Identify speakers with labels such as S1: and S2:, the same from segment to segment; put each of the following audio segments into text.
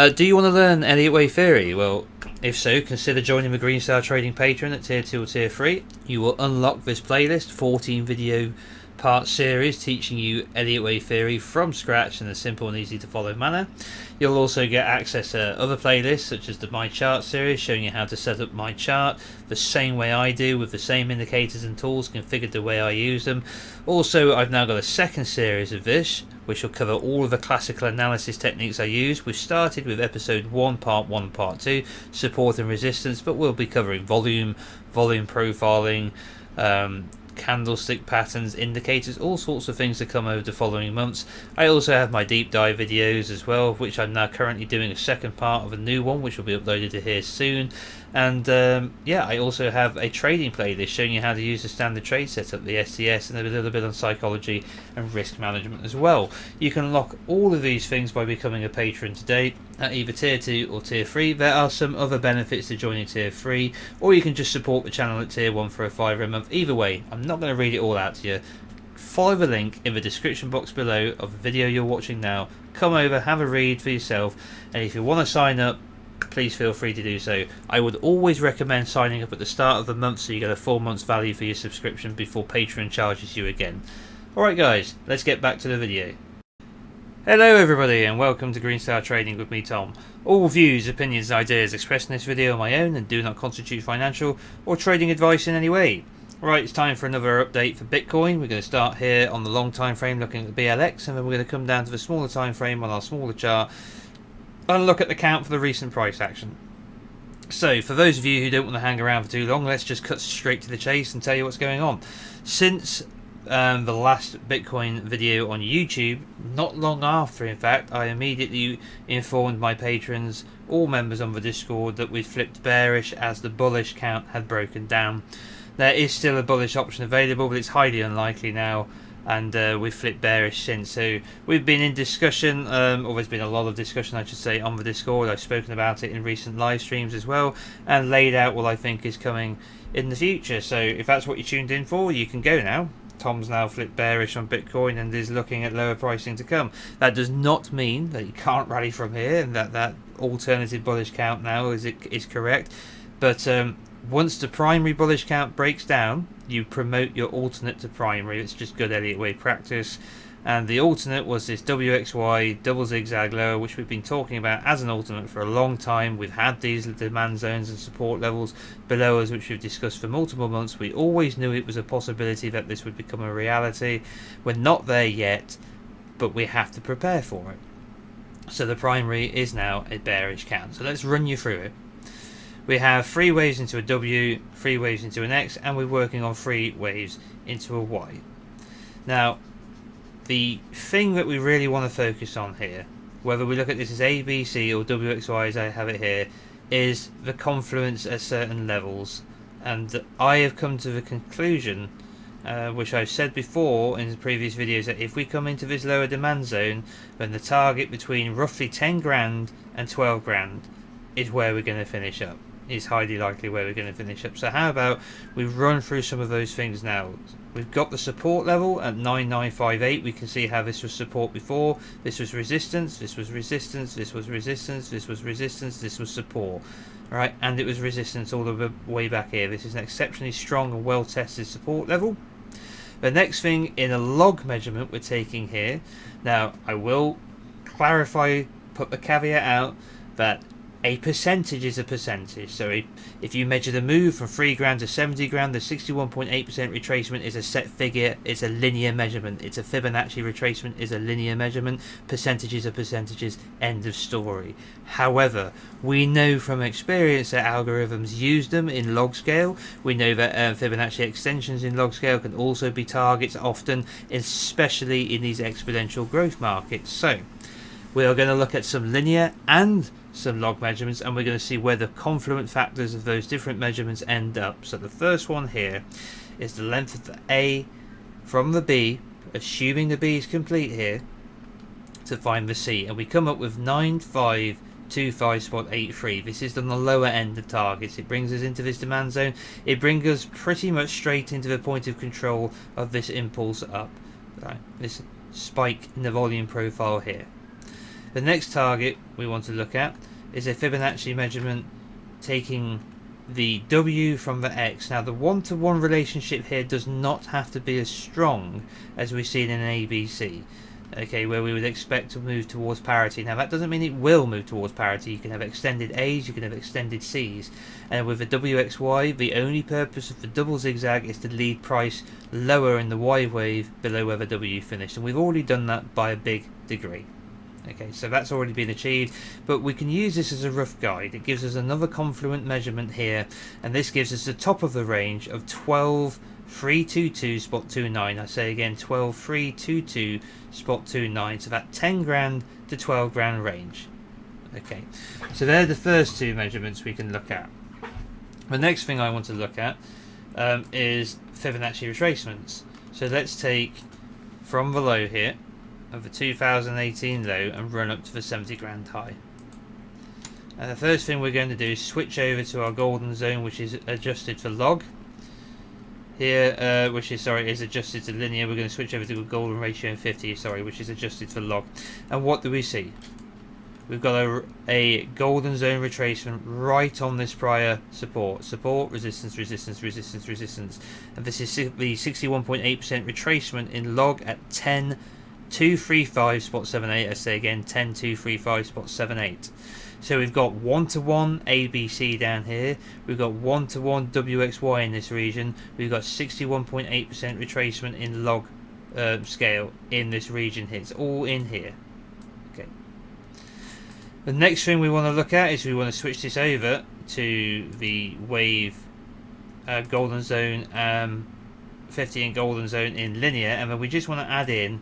S1: Do you want to learn Elliott Wave Theory? Well, if so, consider joining the Green Star Trading Patreon at Tier 2 or Tier 3. You will unlock this playlist, 14 video part series teaching you Elliott Wave Theory from scratch in a simple and easy to follow manner. You'll also get access to other playlists such as the My Chart series showing you how to set up my chart the same way I do, with the same indicators and tools configured the way I use them. Also, I've now got a second series of this which will cover all of the classical analysis techniques I use. We've started with episode 1, part 1 and part 2, support and resistance, but we'll be covering volume profiling, candlestick patterns, indicators, all sorts of things to come over the following months. I also have my deep dive videos as well, which I'm now currently doing a second part of a new one which will be uploaded to here soon. And I also have a trading playlist showing you how to use the standard trade setup, the STS, and a little bit on psychology and risk management as well. You can unlock all of these things by becoming a patron today at either Tier 2 or Tier 3. There are some other benefits to joining Tier 3, or you can just support the channel at Tier 1 for a £5 a month. Either way, I'm not going to read it all out to you. Follow the link in the description box below of the video you're watching now. Come over, have a read for yourself, and if you want to sign up, please feel free to do so. I would always recommend signing up at the start of the month so you get a full month's value for your subscription before Patreon charges you again. Alright guys, let's get back to the video. Hello everybody and welcome to Green Star Trading with me, Tom. All views, opinions and ideas expressed in this video are my own and do not constitute financial or trading advice in any way. Right, it's time for another update for Bitcoin. We're going to start here on the long time frame looking at the BLX, and then we're going to come down to the smaller time frame on our smaller chart and look at the count for the recent price action. So for those of you who don't want to hang around for too long, let's just cut straight to the chase and tell you what's going on. Since the last Bitcoin video on YouTube, not long after in fact, I immediately informed my patrons, all members on the Discord, that we'd flipped bearish as the bullish count had broken down. There is still a bullish option available, but it's highly unlikely now, and we've flipped bearish since. So we've been in discussion, or there's been a lot of discussion I should say, on the Discord. I've spoken about it in recent live streams as well, and laid out what I think is coming in the future. So if that's what you tuned in for, you can go now. Tom's now flipped bearish on Bitcoin and is looking at lower pricing to come. That does not mean that you can't rally from here, and that alternative bullish count now is correct, but once the primary bullish count breaks down, you promote your alternate to primary. It's just good Elliott Wave practice. And the alternate was this WXY double zigzag lower, which we've been talking about as an alternate for a long time. We've had these demand zones and support levels below us, which we've discussed for multiple months. We always knew it was a possibility that this would become a reality. We're not there yet, but we have to prepare for it. So the primary is now a bearish count. So let's run you through it. We have 3 waves into a W, 3 waves into an X, and we're working on 3 waves into a Y. Now, the thing that we really want to focus on here, whether we look at this as A, B, C or WXY as I have it here, is the confluence at certain levels. And I have come to the conclusion, which I've said before in the previous videos, that if we come into this lower demand zone, then the target between roughly 10 grand and 12 grand is where we're going to finish up. Is highly likely where we're going to finish up. So how about we run through some of those things now. We've got the support level at 9958. We can see how this was support before. This was resistance, this was resistance, this was resistance, this was resistance, this was support. Right, and it was resistance all the way back here. This is an exceptionally strong and well tested support level. The next thing in a log measurement we're taking here. Now I will clarify, put the caveat out that a percentage is a percentage. So if you measure the move from 3 grand to 70 grand, the 61.8% retracement is a set figure. It's a linear measurement. It's a Fibonacci retracement is a linear measurement. Percentages are percentages. End of story. However, we know from experience that algorithms use them in log scale. We know that Fibonacci extensions in log scale can also be targets often, especially in these exponential growth markets. So we are going to look at some linear and some log measurements, and we're going to see where the confluent factors of those different measurements end up. So the first one here is the length of the A from the B, assuming the B is complete here, to find the C, and we come up with 9525.83. This is on the lower end of targets. It brings us into this demand zone. It brings us pretty much straight into the point of control of this impulse up, right? This spike in the volume profile here. The next target we want to look at is a Fibonacci measurement taking the W from the X. Now the one-to-one relationship here does not have to be as strong as we've seen in an ABC, okay, where we would expect to move towards parity. Now that doesn't mean it will move towards parity. You can have extended A's, you can have extended C's, and with the WXY, the only purpose of the double zigzag is to lead price lower in the Y wave below where the W finished, and we've already done that by a big degree. Okay, so that's already been achieved, but we can use this as a rough guide. It gives us another confluent measurement here, and this gives us the top of the range of 12,322.29. I say again, 12,322.29, so that 10 grand to 12 grand range. Okay, so they're the first two measurements we can look at. The next thing I want to look at is Fibonacci retracements. So let's take from the low here of the 2018 low and run up to the 70 grand high. And the first thing we're going to do is switch over to our golden zone, which is adjusted for log. Here, which is adjusted to linear. We're going to switch over to a golden ratio 50, which is adjusted for log. And what do we see? We've got a golden zone retracement right on this prior support. Support, resistance, resistance, resistance, resistance. And this is the 61.8% retracement in log at 10,235.78. I say again, 10,235.78. So we've got one-to-one ABC down here. We've got one-to-one WXY in this region. We've got 61.8% retracement in log scale in this region here. It's all in here. Okay. The next thing we want to look at is we want to switch this over to the wave golden zone 50 and golden zone in linear, and then we just want to add in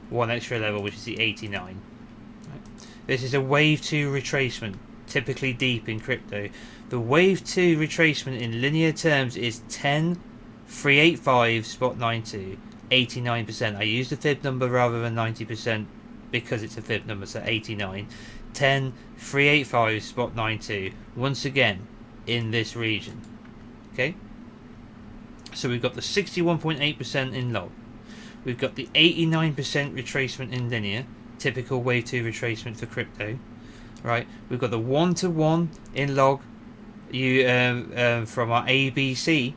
S1: one extra level, which is the 89. This is a wave 2 retracement, typically deep in crypto. The wave 2 retracement in linear terms is 10,385.92, 89%. I use the fib number rather than 90% because it's a fib number, so 89. 10,385.92, once again in this region. Okay, so we've got the 61.8% in log. We've got the 89% retracement in linear, typical wave 2 retracement for crypto, right? We've got the one-to-one in log from our ABC,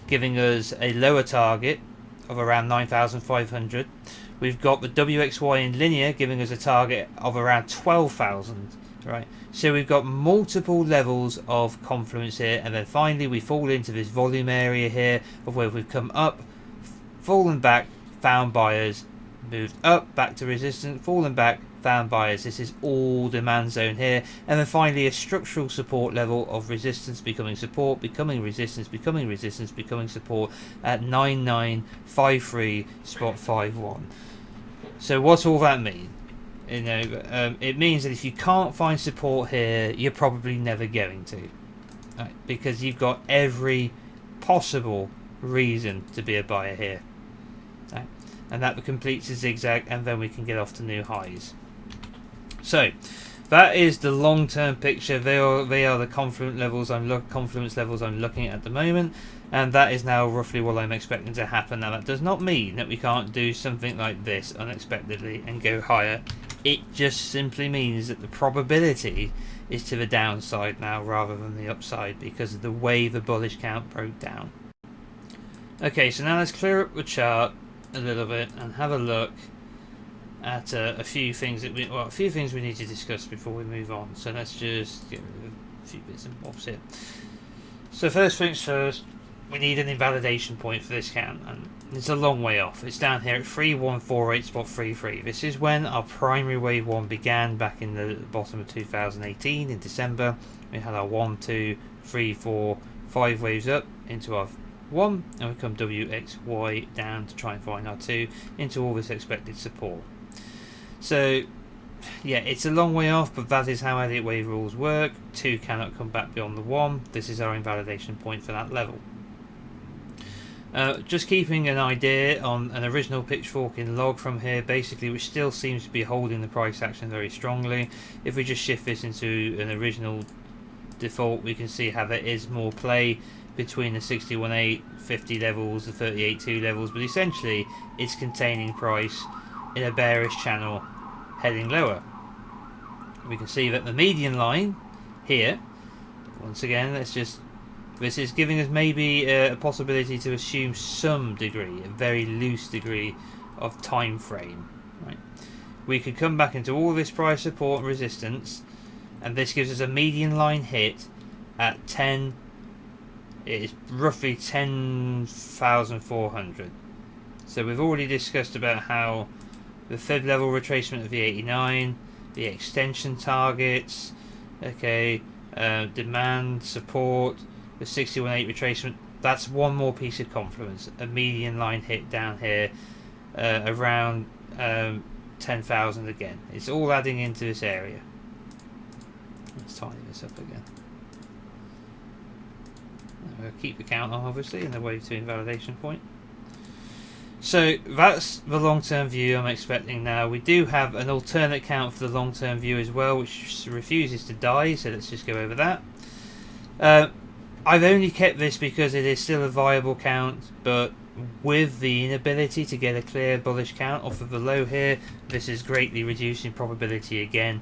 S1: giving us a lower target of around 9,500. We've got the WXY in linear giving us a target of around 12,000, right? So we've got multiple levels of confluence here, and then finally we fall into this volume area here of where we've come up, fallen back, found buyers, moved up, back to resistance, fallen back, found buyers. This is all demand zone here, and then finally a structural support level of resistance becoming support, becoming resistance, becoming resistance, becoming support at 9953.51. So what's all that mean? You know, it means that if you can't find support here, you're probably never going to, right? Because you've got every possible reason to be a buyer here, right? And that completes the zigzag, and then we can get off to new highs. So that is the long-term picture. They are the confluence levels I'm looking at the moment, and that is now roughly what I'm expecting to happen. Now that does not mean that we can't do something like this unexpectedly and go higher. It just simply means that the probability is to the downside now rather than the upside because of the way the bullish count broke down. Okay, so now let's clear up the chart a little bit and have a look at a few things we need to discuss before we move on. So let's just get rid of a few bits and bobs here. So first things first, we need an invalidation point for this count, and it's a long way off. It's down here at 3148.33. This is when our primary wave 1 began back in the bottom of 2018 in December. We had our 1, 2, 3, 4, 5 waves up into our 1, and we come WXY down to try and find our 2 into all this expected support. So yeah, it's a long way off, but that is how Elliott wave rules work. 2 cannot come back beyond the 1. This is our invalidation point for that level. Just keeping an idea on an original pitchfork in log from here, basically, which still seems to be holding the price action very strongly. If we just shift this into an original default, we can see how there is more play between the 61.8, 50 levels, the 38.2 levels, but essentially it's containing price in a bearish channel heading lower. We can see that the median line here, once again, this is giving us maybe a possibility to assume some degree, a very loose degree of time frame. Right? We could come back into all this price support and resistance, and this gives us a median line hit at 10. It is roughly 10,400. So we've already discussed about how the fib level retracement of the 89, the extension targets, okay, demand support, the 61.8 retracement. That's one more piece of confluence, a median line hit down here around 10,000 again. It's all adding into this area. Let's tidy this up again. We'll keep the count on, obviously, in the way to invalidation point. So that's the long-term view I'm expecting now. We do have an alternate count for the long-term view as well, which refuses to die, so let's just go over that. I've only kept this because it is still a viable count, but with the inability to get a clear bullish count off of the low here, this is greatly reducing probability again.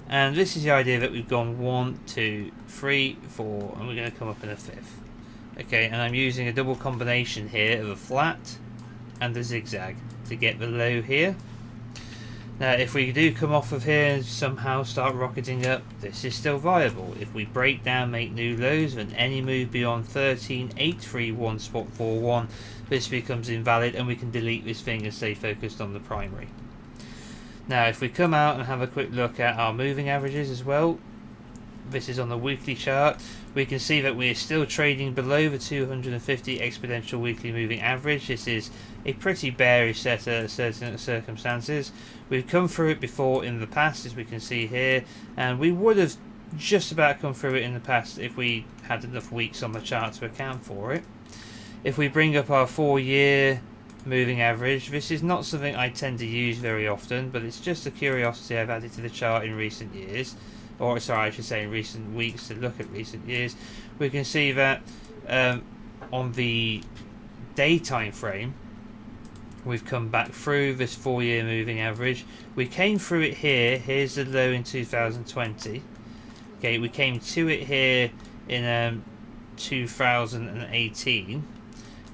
S1: And this is the idea that we've gone 1, 2, 3, 4, and we're going to come up in a fifth. Okay, and I'm using a double combination here of a flat and a zigzag to get the low here. Now if we do come off of here and somehow start rocketing up, this is still viable. If we break down, make new lows, then any move beyond 13,831.41, this becomes invalid and we can delete this thing and stay focused on the primary. Now if we come out and have a quick look at our moving averages as well, this is on the weekly chart, we can see that we are still trading below the 250 exponential weekly moving average. This is a pretty bearish set of certain circumstances. We've come through it before in the past, as we can see here, and we would have just about come through it in the past if we had enough weeks on the chart to account for it. If we bring up our 4-year moving average, this is not something I tend to use very often, but it's just a curiosity I've added to the chart in recent years. Or sorry, I should say in recent weeks to look at recent years. We can see that on the day time frame, we've come back through this 4-year moving average. We came through it here. Here's the low in 2020. Okay, we came to it here in 2018.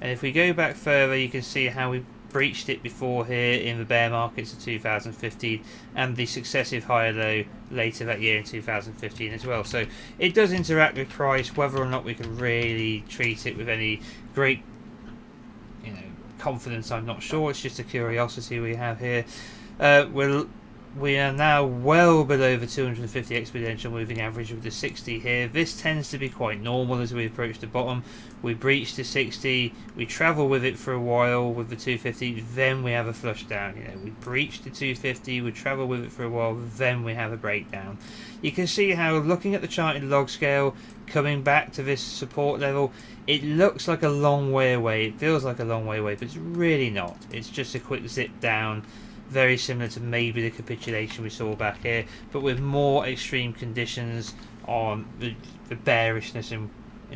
S1: And if we go back further, you can see how we breached it before here in the bear markets of 2015 and the successive higher low later that year in 2015 as well. So it does interact with price. Whether or not we can really treat it with any great confidence, I'm not sure. It's just a curiosity we have here. We are now well below the 250 exponential moving average with the 60 here. This tends to be quite normal as we approach the bottom. We breach the 60, we travel with it for a while with the 250, then we have a flush down. We breach the 250, we travel with it for a while, then we have a breakdown. You can see how, looking at the chart in log scale, coming back to this support level, it looks like a long way away. It feels like a long way away, but it's really not. It's just a quick zip down. Very similar to maybe the capitulation we saw back here, but with more extreme conditions on the bearishness in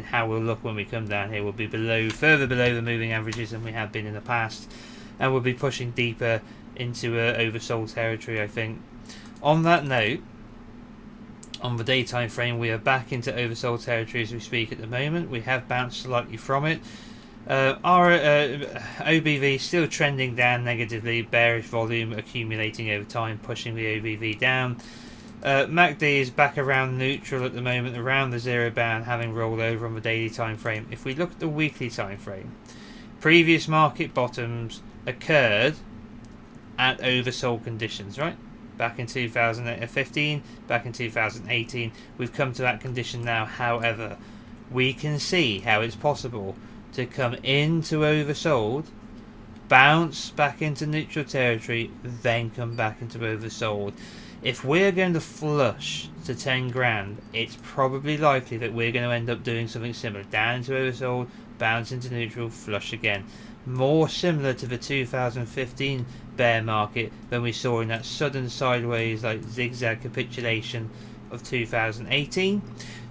S1: how we'll look when we come down here. We'll be further below the moving averages than we have been in the past, and we'll be pushing deeper into oversold territory, I think. On that note, on the daytime frame, we are back into oversold territory as we speak at the moment. We have bounced slightly from it. Our OBV still trending down negatively, bearish volume accumulating over time, pushing the OBV down. MACD is back around neutral at the moment, around the zero band, having rolled over on the daily time frame. If we look at the weekly time frame, previous market bottoms occurred at oversold conditions, right? Back in 2015, back in 2018, we've come to that condition now. However, we can see how it's possible to come into oversold, bounce back into neutral territory, then come back into oversold. If we're going to flush to 10 grand, it's probably likely that we're going to end up doing something similar. Down into oversold, bounce into neutral, flush again. More similar to the 2015 bear market than we saw in that sudden sideways like zigzag capitulation of 2018.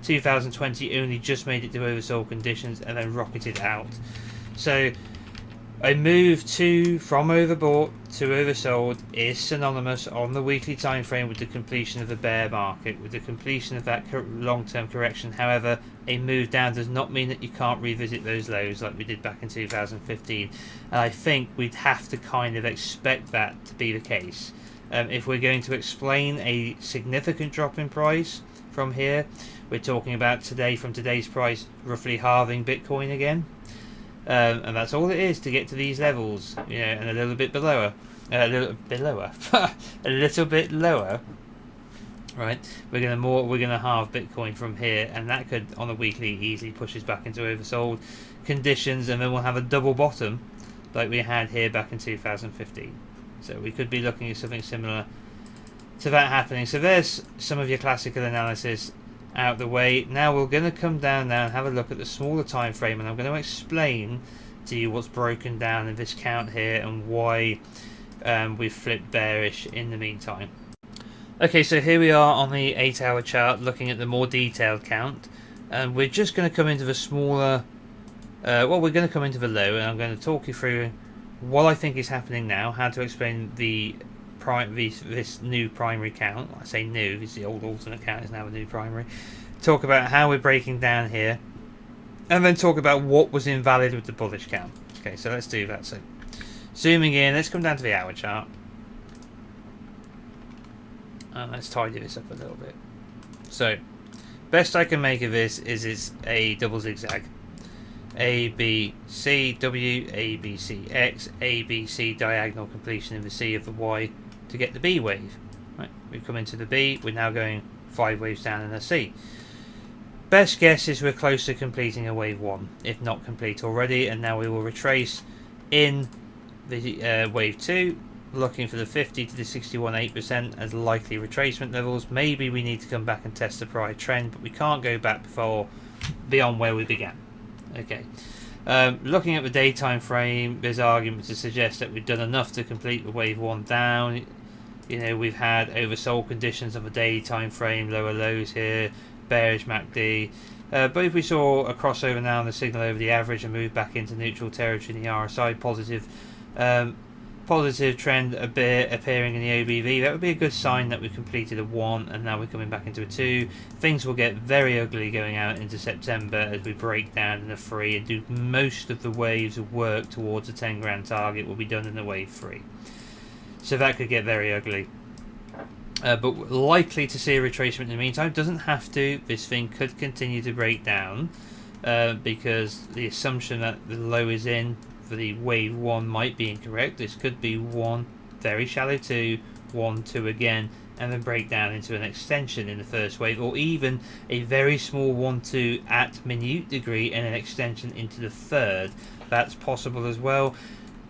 S1: 2020 only just made it to oversold conditions and then rocketed out. So A move from overbought to oversold is synonymous on the weekly time frame with the completion of the bear market, with the completion of that long-term correction. However, a move down does not mean that you can't revisit those lows like we did back in 2015. And I think we'd have to kind of expect that to be the case. If we're going to explain a significant drop in price from here, we're talking about from today's price, roughly halving Bitcoin again. And that's all it is to get to these levels, and a little bit below, a little bit lower, right? We're gonna halve Bitcoin from here, and that could, on a weekly, easily push us back into oversold conditions, and then we'll have a double bottom, like we had here back in 2015. So we could be looking at something similar to that happening. So there's some of your classical analysis out the way. Now we're going to come down now and have a look at the smaller time frame, and I'm going to explain to you what's broken down in this count here and why we've flipped bearish in the meantime. Okay, so here we are on the 8-hour chart looking at the more detailed count, and we're just going to come into the smaller we're going to come into the low, and I'm going to talk you through what I think is happening now, how to explain this new primary count. I say new because the old alternate count is now a new primary. Talk about how we're breaking down here, and then talk about what was invalid with the bullish count. Okay, so let's do that. So zooming in, let's come down to the hour chart, and let's tidy this up a little bit. So best I can make of this is it's a double zigzag. A, B, C, W, A, B, C, X, A, B, C, diagonal completion of the C of the Y to get the B wave. Right, we've come into the B, we're now going 5 waves down in the C. Best guess is we're close to completing a wave 1, if not complete already, and now we will retrace in the wave 2, looking for the 50 to the 61.8% as likely retracement levels. Maybe we need to come back and test the prior trend, but we can't go back beyond where we began. Okay, looking at the daytime frame, there's argument to suggest that we've done enough to complete the wave 1 down. We've had oversold conditions of a daytime frame, lower lows here, bearish MACD. But if we saw a crossover now and the signal over the average and move back into neutral territory in the RSI, positive trend a bit appearing in the OBV, that would be a good sign that we've completed a 1 and now we're coming back into a 2. Things will get very ugly going out into September as we break down in the 3 and do most of the waves of work towards the 10 grand target will be done in the wave 3. So that could get very ugly. But likely to see a retracement in the meantime. Doesn't have to. This thing could continue to break down because the assumption that the low is in for the wave 1 might be incorrect. This could be 1, very shallow 2, 1, 2 again, and then break down into an extension in the first wave, or even a very small 1, 2 at minute degree and an extension into the third. That's possible as well.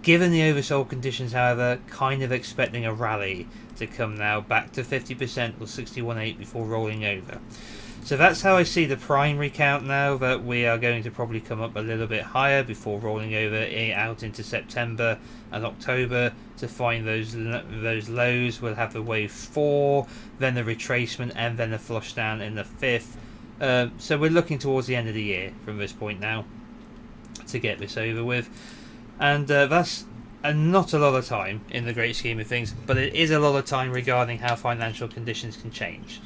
S1: Given the oversold conditions, however, kind of expecting a rally to come now back to 50% or 61.8 before rolling over. So that's how I see the primary count now, that we are going to probably come up a little bit higher before rolling over out into September and October to find those lows. We'll have the wave 4, then the retracement, and then the flush down in the 5th. So we're looking towards the end of the year from this point now to get this over with. And that's not a lot of time in the great scheme of things, but it is a lot of time regarding how financial conditions can change.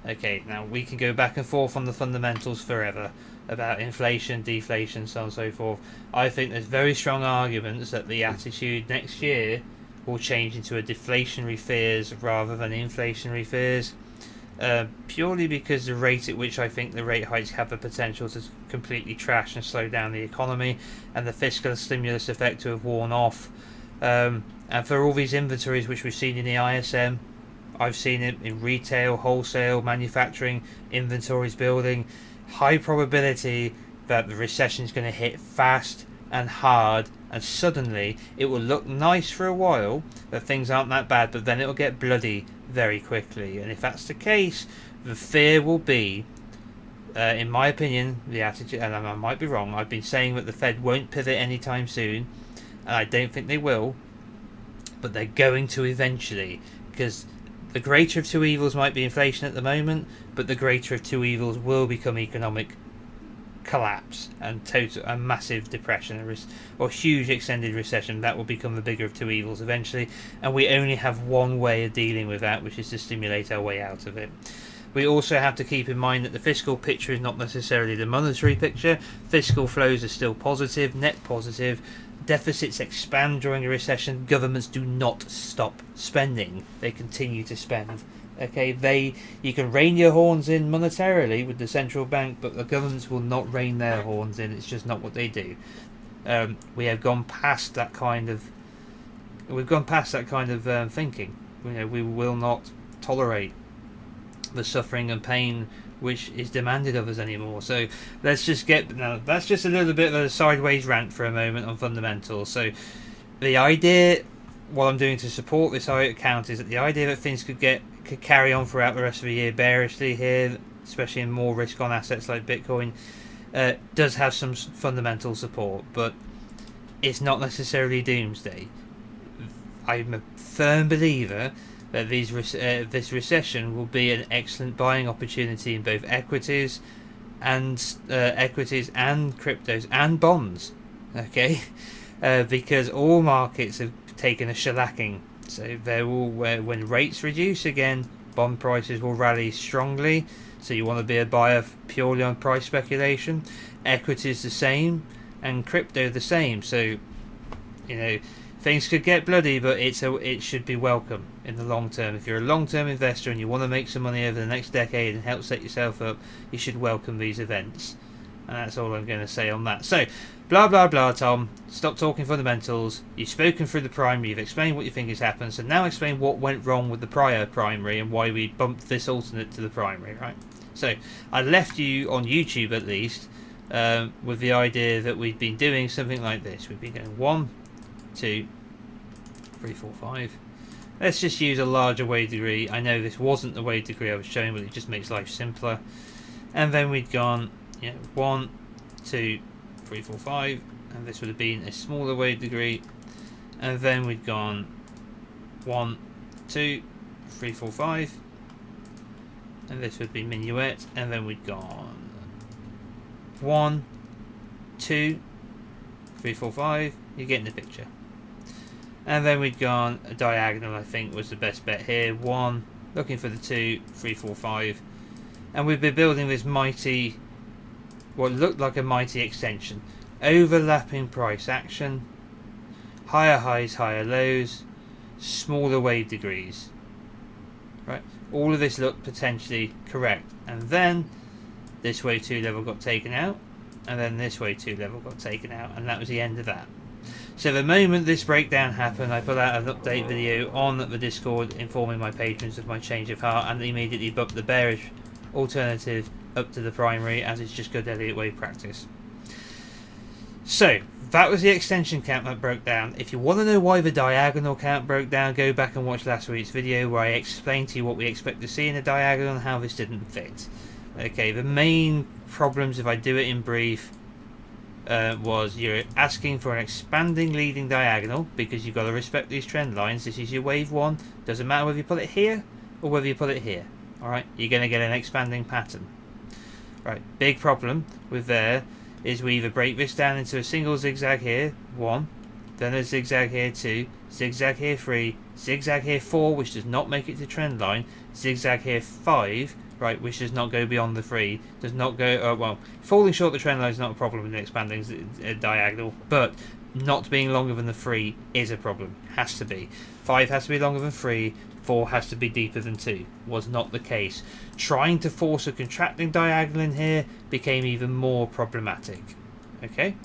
S1: Okay, now we can go back and forth on the fundamentals forever about inflation, deflation, so on and so forth. I think there's very strong arguments that the attitude next year will change into a deflationary fears rather than inflationary fears, purely because the rate at which I think the rate hikes have the potential to completely trash and slow down the economy, and the fiscal stimulus effect to have worn off. And for all these inventories which we've seen in the ISM, I've seen it in retail, wholesale, manufacturing, inventories building. High probability that the recession is going to hit fast and hard, and suddenly it will look nice for a while, that things aren't that bad, but then it will get bloody very quickly. And if that's the case, the fear will be, in my opinion, the attitude, and I might be wrong, I've been saying that the Fed won't pivot anytime soon, and I don't think they will, but they're going to eventually, because the greater of two evils might be inflation at the moment, but the greater of two evils will become economic collapse and total a massive depression or huge extended recession. That will become the bigger of two evils eventually, and we only have one way of dealing with that, which is to stimulate our way out of it. We also have to keep in mind that the fiscal picture is not necessarily the monetary picture. Fiscal flows are still positive, net positive. Deficits expand during a recession. Governments do not stop spending. They continue to spend. Okay, you can rein your horns in monetarily with the central bank, but the governments will not rein their horns in. It's just not what they do. We have gone past that kind of. We've gone past that kind of thinking. We will not tolerate the suffering and pain which is demanded of us anymore. So let's just that's just a little bit of a sideways rant for a moment on fundamentals. So the idea, what I'm doing to support this account, is that the idea that things could carry on throughout the rest of the year bearishly here, especially in more risk on assets like Bitcoin, does have some fundamental support, but it's not necessarily doomsday. I'm a firm believer that this recession will be an excellent buying opportunity in both equities and cryptos and bonds. Okay, because all markets have taken a shellacking. So when rates reduce again, bond prices will rally strongly. So you want to be a buyer purely on price speculation. Equities the same, and crypto the same. So things could get bloody, but it should be welcome in the long term. If you're a long-term investor and you want to make some money over the next decade and help set yourself up, you should welcome these events. And that's all I'm going to say on that. So, blah blah blah, Tom. Stop talking fundamentals. You've spoken through the primary. You've explained what you think has happened. So now explain what went wrong with the prior primary and why we bumped this alternate to the primary, right? So I left you on YouTube at least with the idea that we've been doing something like this. We've been going 1, 2, 3, 4, 5. Let's just use a larger wave degree. I know this wasn't the wave degree I was showing, but it just makes life simpler. And then we'd gone 1, 2, 3, 4, 5, and this would have been a smaller wave degree. And then we'd gone 1, 2, 3, 4, 5, and this would be minuet. And then we'd gone 1, 2, 3, 4, 5. You're getting the picture. And then we'd gone a diagonal, I think was the best bet here. 1, looking for the 2, 3, 4, 5. And we've been building this mighty, what looked like a mighty extension. Overlapping price action, higher highs, higher lows, smaller wave degrees. Right? All of this looked potentially correct. And then this wave 2 level got taken out. And then this wave 2 level got taken out. And that was the end of that. So the moment this breakdown happened, I put out an update video on the Discord informing my patrons of my change of heart, and immediately bumped the bearish alternative up to the primary, as it's just good Elliott wave practice. So that was the extension count that broke down. If you want to know why the diagonal count broke down, go back and watch last week's video where I explained to you what we expect to see in a diagonal and how this didn't fit. Okay, the main problems, if I do it in brief, was you're asking for an expanding leading diagonal because you've got to respect these trend lines. This is your wave 1. Doesn't matter whether you put it here or whether you put it here. Alright, you're going to get an expanding pattern. Right, big problem with there is we either break this down into a single zigzag here, 1, then a zigzag here 2, zigzag here 3, zigzag here 4, which does not make it to trend line, zigzag here 5, right, which does not go beyond the 3, does not go, well, falling short the trend line is not a problem in the expanding diagonal, but not being longer than the 3 is a problem, has to be. 5 has to be longer than 3, 4 has to be deeper than 2, was not the case. Trying to force a contracting diagonal in here became even more problematic, okay?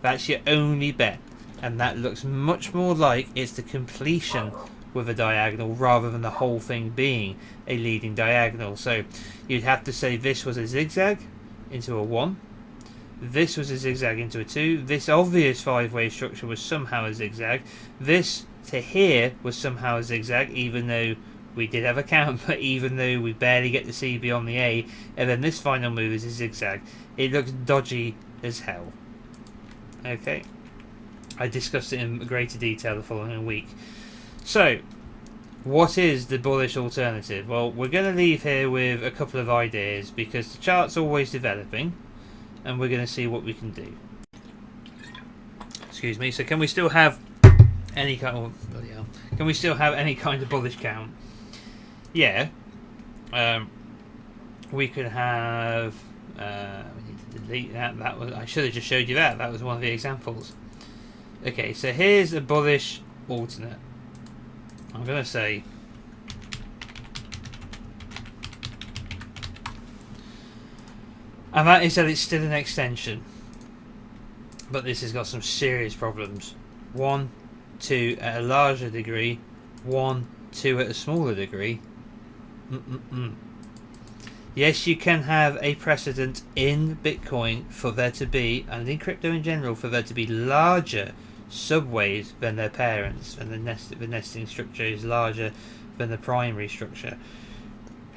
S1: That's your only bet, and that looks much more like it's the completion with a diagonal rather than the whole thing being a leading diagonal. So you'd have to say this was a zigzag into a 1, this was a zigzag into a 2, this obvious 5-wave structure was somehow a zigzag, this to here was somehow a zigzag, even though we did have a count, but even though we barely get to see beyond the A, and then this final move is a zigzag. It looks dodgy as hell. Okay, I discussed it in greater detail the following week. So, what is the bullish alternative? Well, we're going to leave here with a couple of ideas because the chart's always developing. and we're going to see what we can do. Excuse me. So can we still have any kind of can we still have any kind of bullish count? Yeah. We could have. We need to delete that. That was, I should have just showed you that. That was one of the examples. Okay, so here's a bullish alternate. I'm going to say. And that is that it's still an extension. But this has got some serious problems. 1, 2 at a larger degree. 1, 2 at a smaller degree. Yes, you can have a precedent in Bitcoin for there to be, and in crypto in general, for there to be larger subways than their parents, and the nesting structure is larger than the primary structure.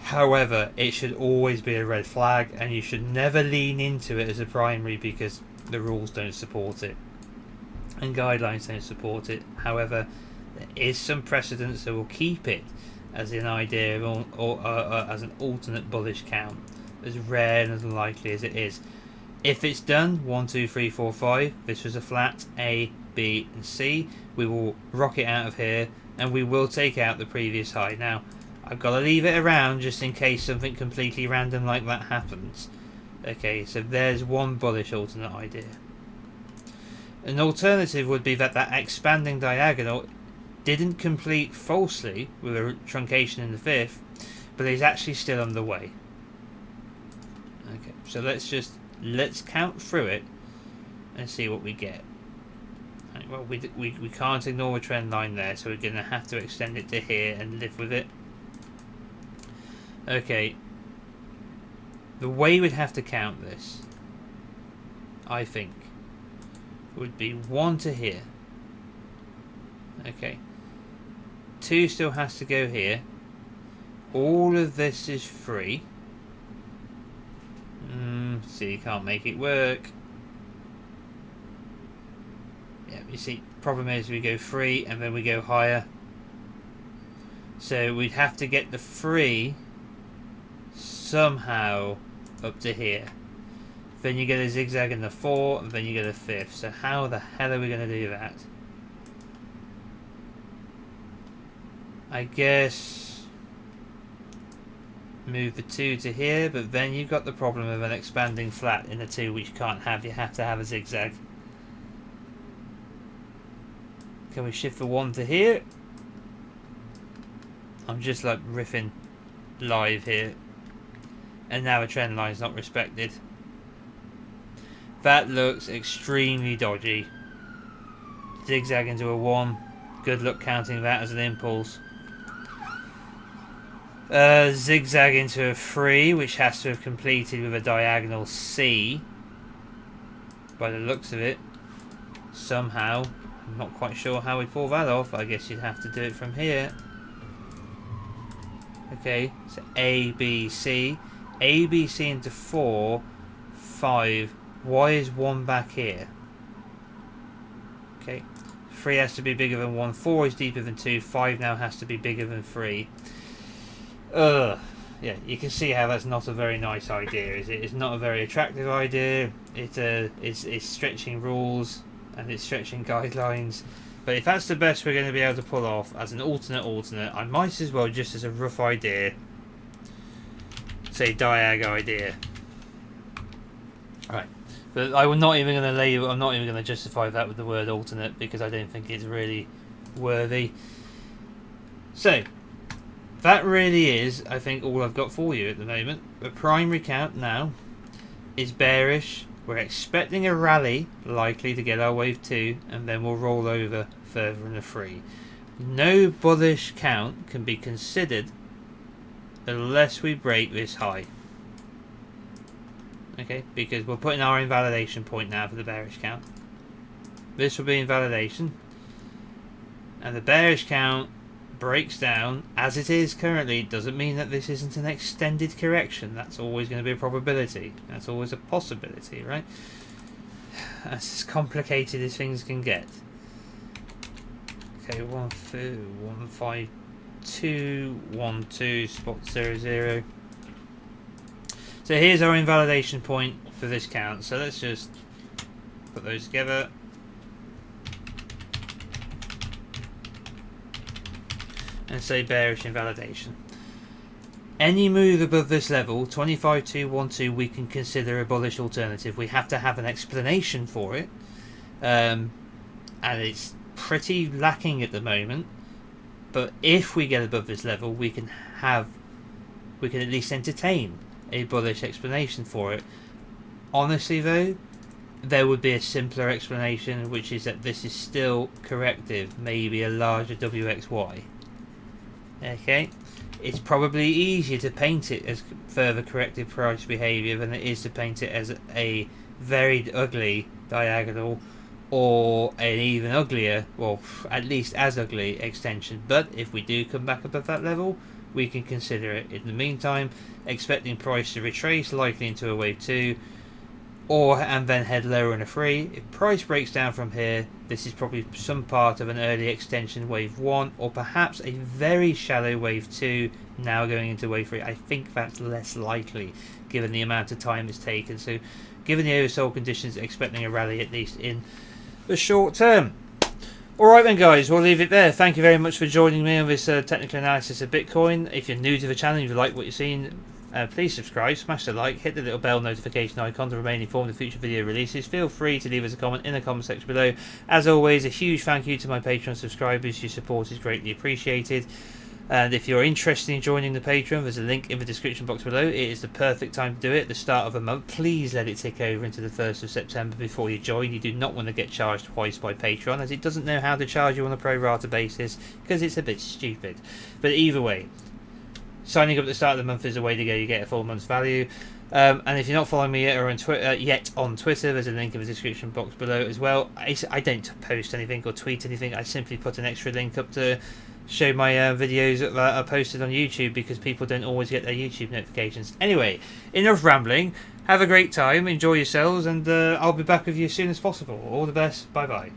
S1: However, it should always be a red flag, and you should never lean into it as a primary because the rules don't support it and guidelines don't support it. However, there is some precedence that will keep it as an idea or as an alternate bullish count, as rare and as unlikely as it is. If it's done 1, 2, 3, 4, 5, this was a flat A, B and C, we will rock it out of here and we will take out the previous high. Now I've got to leave it around just in case something completely random like that happens. Okay, so there's one bullish alternate idea. An alternative would be that that expanding diagonal didn't complete falsely with a truncation in the fifth, but is actually still underway. Okay, so let's count through it and see what we get. Right, well, we can't ignore a trend line there, so we're going to have to extend it to here and live with it. Okay, the way we'd have to count this, I think, would be 1 to here. Okay, 2 still has to go here. All of this is free. See, you can't make it work. Yeah, you see, problem is we go 3 and then we go higher. So we'd have to get the 3 somehow up to here. Then you get a zigzag in the 4, and then you get a 5th. So how the hell are we going to do that? I guess move the 2 to here, but then you've got the problem of an expanding flat in the 2, which you can't have. You have to have a zigzag. Can we shift the 1 to here? I'm just like riffing live here. And now a trend line is not respected. That looks extremely dodgy. Zigzag into a 1. Good luck counting that as an impulse. Zigzag into a 3, which has to have completed with a diagonal C. By the looks of it. Somehow. I'm not quite sure how we pull that off. I guess you'd have to do it from here. Okay, so A, B, C. A, B, C into 4, 5. Why is 1 back here? Okay, 3 has to be bigger than 1. 4 is deeper than 2. 5 now has to be bigger than 3. Yeah, you can see how that's not a very nice idea, is it? It's not a very attractive idea. It's stretching rules and it's stretching guidelines. But if that's the best we're going to be able to pull off as an alternate, I might as well, just as a rough idea, say diag idea. Right, but I'm not even going to label. I'm not even going to justify that with the word alternate because I don't think it's really worthy. So that really is, I think, all I've got for you at the moment. The primary count now is bearish. We're expecting a rally, likely to get our wave 2, and then we'll roll over further in the 3. No bullish count can be considered unless we break this high. Okay, because we're putting our invalidation point now for the bearish count. This will be invalidation. And the bearish count breaks down as it is currently. Doesn't mean that this isn't an extended correction. That's always going to be a probability. That's always a possibility, right? That's as complicated as things can get. Okay, 15212 spot 00. So So here's our invalidation point for this count. So let's just put those together. And say bearish invalidation. Any move above this level, 25.212, we can consider a bullish alternative. We have to have an explanation for it. And it's pretty lacking at the moment. But if we get above this level, we can at least entertain a bullish explanation for it. Honestly though, there would be a simpler explanation, which is that this is still corrective, maybe a larger WXY. Okay, it's probably easier to paint it as further corrective price behaviour than it is to paint it as a very ugly diagonal or an even uglier, well, at least as ugly extension. But if we do come back above that level, we can consider it. In the meantime, expecting price to retrace, likely into a wave 2, and then head lower in a 3. If price breaks down from here, this is probably some part of an early extension wave 1, or perhaps a very shallow wave 2 now going into wave 3. I think that's less likely given the amount of time it's taken. So given the oversold conditions, expecting a rally at least in the short term. Alright then guys, we'll leave it there. Thank you very much for joining me on this technical analysis of Bitcoin. If you're new to the channel, if you like what you're seeing, please subscribe, smash the like, hit the little bell notification icon to remain informed of future video releases. Feel free to leave us a comment in the comment section below. As always, a huge thank you to my Patreon subscribers. Your support is greatly appreciated. And if you're interested in joining the Patreon, there's a link in the description box below. It is the perfect time to do it at the start of a month. Please let it tick over into the 1st of September before you join. You do not want to get charged twice by Patreon, as it doesn't know how to charge you on a pro rata basis, because it's a bit stupid. But either way, signing up at the start of the month is the way to go. You get a full month's value. And if you're not following me yet on Twitter, there's a link in the description box below as well. I don't post anything or tweet anything. I simply put an extra link up to show my videos that are posted on YouTube, because people don't always get their YouTube notifications. Anyway, enough rambling. Have a great time, enjoy yourselves, and I'll be back with you as soon as possible. All the best. Bye bye.